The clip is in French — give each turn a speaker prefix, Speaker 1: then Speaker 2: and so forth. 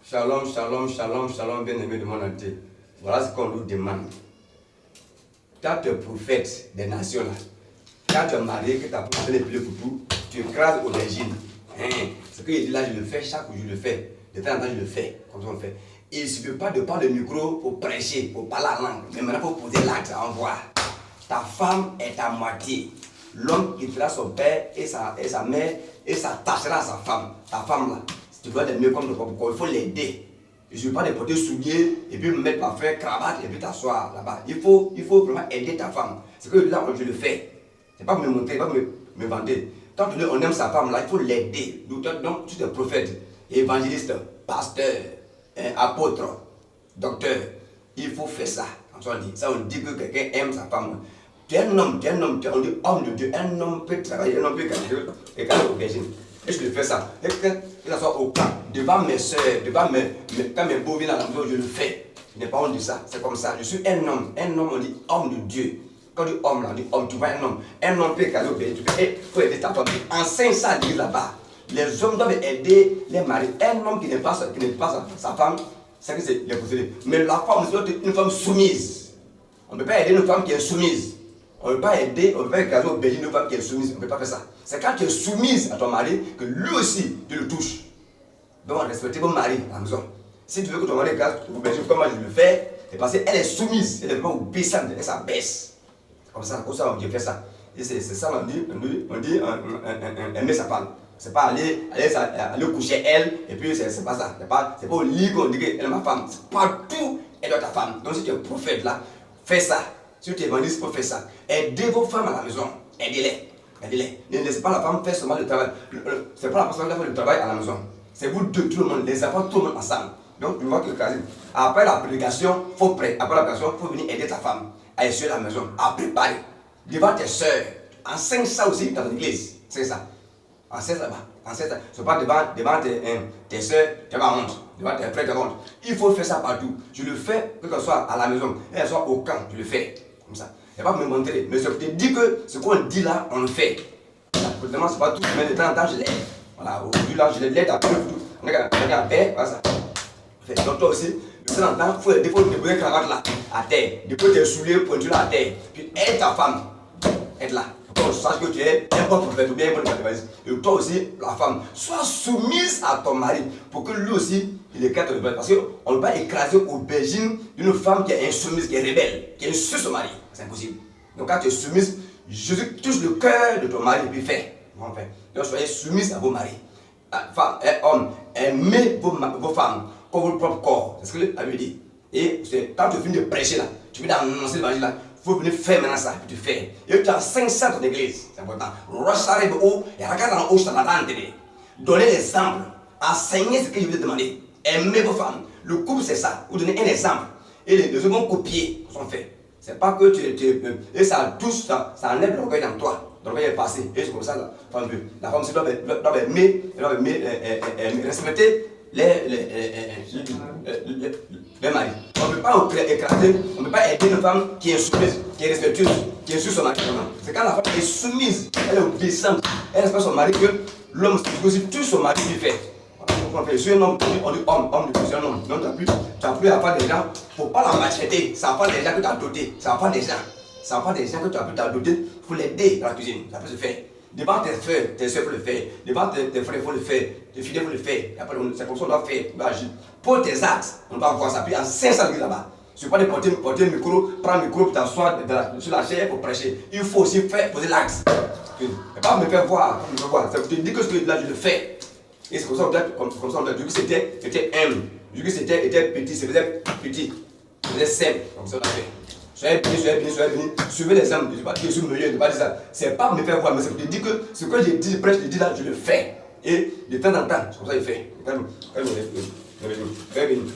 Speaker 1: Shalom, shalom, shalom, shalom, bien-aimés de mon entier. Voilà ce qu'on nous demande. Quand tu es prophète des nations, là, quand tu es marié, que tu as posé les pieds pour tout, tu écrases l'origine. Ce que je dis là, je le fais chaque jour, je le fais. De temps en temps, je le fais, comme ça on fait. Il ne suffit pas de prendre le micro pour prêcher, pour parler la langue. Mais maintenant, il faut poser l'acte, on voit. Ta femme est à moitié. L'homme qui fera son père et sa mère et s'attachera à sa femme. Ta femme là, si tu dois être mieux comme le corps, il faut l'aider. Je ne suis pas de porter souliers et puis me mettre ma frère cravate et puis t'asseoir là-bas. Il faut vraiment aider ta femme. C'est que là, je le fais. C'est pas me montrer, pas me vanter. Quand on aime sa femme là, il faut l'aider. Donc, tu es prophète, évangéliste, pasteur, apôtre, docteur. Il faut faire ça. Ça, on dit que quelqu'un aime sa femme. Tu es un homme, on dit homme de Dieu. Un homme peut travailler, un homme peut gagner et gagner au Virgin. Et je le fais ça. Et que ça soit au camp, devant mes soeurs, quand mes beaux viennent à la maison, je le fais. Je n'ai pas honte de ça. C'est comme ça. Je suis un homme, on dit homme de Dieu. Quand on dit homme, là, on dit homme, tu vois un homme. Un homme peut gagner au Virgin. Il faut aider ta femme. Enseigne ça à dire là-bas. Les hommes doivent aider les maris. Un homme qui n'est pas sa femme, c'est que c'est les possédés. Mais la femme, c'est une femme soumise. On ne peut pas aider une femme qui est soumise. On ne peut pas aider, on ne peut pas écraser au Belgique une femme qui est soumise. On ne peut pas faire ça. C'est quand tu es soumise à ton mari que lui aussi, tu le touches. Donc, respectez vos maris à la maison. Si tu veux que ton mari écrase au Belgique comme moi je le fais, c'est parce qu'elle est soumise. Elle est vraiment obéissante. Elle s'abaisse. Comme ça, on dit fait ça. Et c'est ça, on dit aimer sa femme. C'est pas aller coucher elle, et puis c'est pas ça. C'est pas au lit qu'on dit qu'elle est ma femme. C'est partout, elle est ta femme. Donc si tu es prophète là, fais ça. Si tu es évangéliste, il faut faire ça. Aidez vos femmes à la maison. Aidez-les. Ne laissez pas la femme faire seulement le travail. C'est pas la personne qui fait le travail à la maison. C'est vous deux, tout le monde, les enfants, tout le monde ensemble. Donc tu vois que après la prédication, après la prédication, il faut venir aider ta femme à essuyer la maison, à préparer. Devant tes soeurs. Enseigne ça aussi dans l'église. C'est ça. Enseigne ça là-bas. Enseigne ça. Ce n'est pas devant tes soeurs, tu as honte. Devant tes frères, tu as honte. Il faut faire ça partout. Je le fais, que ce soit à la maison, que ce soit au camp, je le fais. Comme ça. Il ne va pas me montrer. Mais je te dis que ce qu'on dit là, on le fait. Évidemment, ce n'est pas tout, mais de temps en temps, je l'aide. Voilà, aujourd'hui là, je l'aide à tout. On est à terre, voilà ça. Donc toi aussi, de temps en temps, il faut déposer une cravate là, à terre. Déposer tes souliers pointus là, à terre. Puis aide ta femme. Aide là. Pour que tu saches que tu es un bon prophète ou bien un bon évangéliste. Et toi aussi, la femme, sois soumise à ton mari pour que lui aussi, il écrase ton mari. Parce qu'on ne peut pas écraser aubergine d'une femme qui est insoumise, qui est rebelle, qui insulte son mari. C'est impossible. Donc quand tu es soumise, Jésus touche le cœur de ton mari et puis fait. Donc soyez soumise à vos maris. Femmes et hommes, aimez vos femmes comme votre propre corps. C'est ce que la Bible dit. Et quand tu finis de prêcher là, tu finis d'annoncer l'évangile là, il faut venir faire maintenant ça, puis tu fais. Et tu as 500 dans l'église, c'est important. Donnez l'exemple, enseignez ce que je vous ai demandé. Aimez vos femmes. Le couple c'est ça, vous donnez un exemple. Et les autres vont copier ce qu'on fait. C'est pas que et ça touche, ça enlève l'orgueil dans toi. L'orgueil est passé. Et c'est comme ça, la femme doit aimer, respecter les maris. On ne peut pas écraser, on ne peut pas aider une femme qui est soumise, qui est respectueuse, qui est sur son mari. C'est quand la femme est soumise, elle est obéissante, elle respecte son mari que l'homme aussi tue son mari qui fait. Je suis un homme, on dit homme de plusieurs noms. Donc tu n'as plus à faire des gens, il ne faut pas la maltraiter. Ça va faire des gens que tu as dotés. Ça va faire des gens. Ça va faire des gens que tu as pu doter. Il faut l'aider dans la cuisine. Ça peut se faire. Devant tes frères, il faut le faire. Devant tes frères, il faut le faire. Tes fidèles, il faut le faire. C'est comme ça qu'on doit faire. On doit agir. Pour tes actes, on doit voir ça. Puis en 500 degrés là-bas. Ce n'est pas de porter un micro, prendre un micro pour t'asseoir sur la chair pour prêcher. Il faut aussi faire poser l'acte. Il ne faut pas me faire voir. Ça te dit que ce que là, je le fais. Et c'est comme ça on doit dire que c'était humble. Vu que c'était petit, c'est petit. C'était simple. Comme ça on a fait. Soyez bénis. Suivez les hommes. Je ne dis pas que je suis meilleur, je ne pas dire ça. Ce n'est pas me faire voir, mais c'est pour te dire que ce que je dis, je prêche, je dis là, je le fais. Et de temps en temps, c'est comme ça que je fais. Soyez bénis.